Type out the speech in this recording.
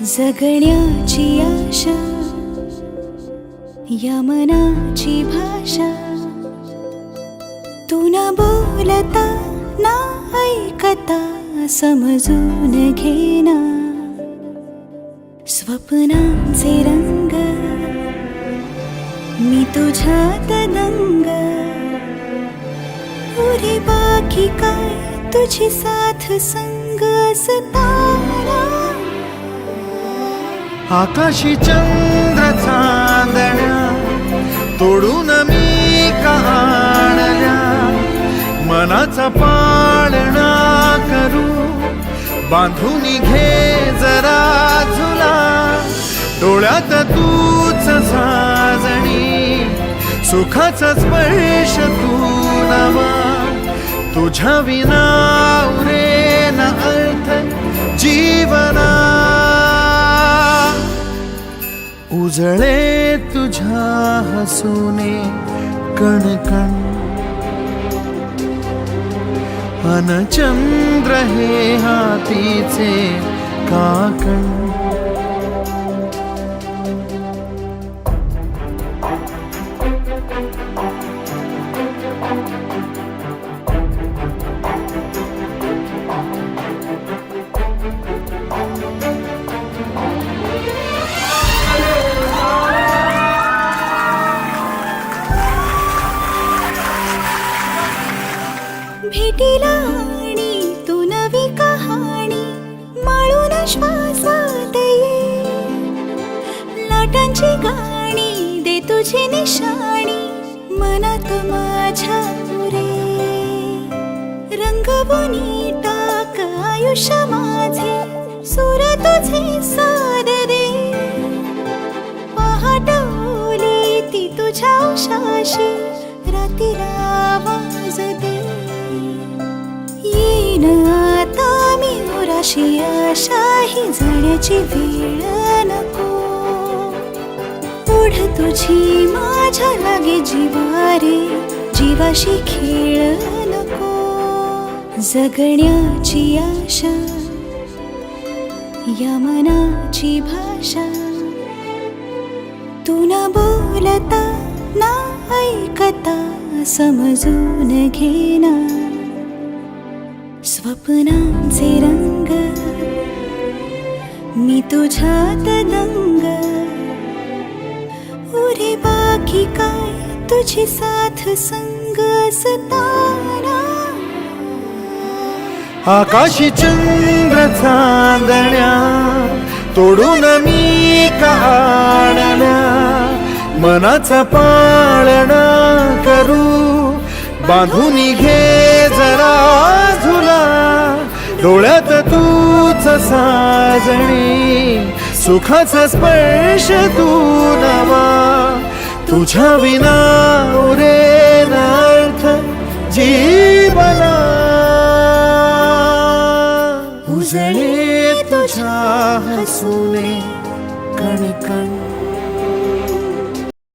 जगण्याची आशा, या मनाची भाषा, तू न बोलता ना ऐकता समजून घेना. स्वप्नांचे रंग मी तुझ्यात दंग, पुरे बाकी काय तुझी साथ संग असताना. आकाशी चंद्र चांदण्या तोडून मी का आणल्या, मनाचा पाळणा करू बांधून घे जरा झुला. डोळ्यात तूच साजणी, सुखाचा स्पर्श तू नवा. तुझ्या विना उरेन अर्थ जीवना. उजळे तुझ्या हसूने कणकण, अन चंद्र हे हातीचे काकण. भेटीला आणि तू नवी कहाणी माळून श्वासात ये. लाटांची गाणी दे तुझी निशाणी मनात माझ्या रे. रंगवून टाक आयुष्य माझे, सूर तुझे साद दे. पहाट ओली ती तुझ्या उशाशी, रातीला आवाज दे. येईन आता मी उराशी आशा, ही जाण्याची वेळ नको. ओढ तुझी माझ्या लागे जीवारे, जीवाशी खेळ नको. जगण्याची आशा, या मनाची भाषा, तू न बोलता ना ऐकता समजून घेना. स्वप्नांचे रंग मी तुझ्यात दंग, उरे बाकी काय तुझी साथ संग असताना. आकाशी चंद्र चांदण्या तोडून मी का आणल्या, मनाचा पाळणा करू बांधून घे जरा झुला. डोळ्यात तूच साजणी, सुखाचा स्पर्श तू नवा. तुझ्या विना उरेन अर्थ जीवना. उजळे तुझ्या हसूने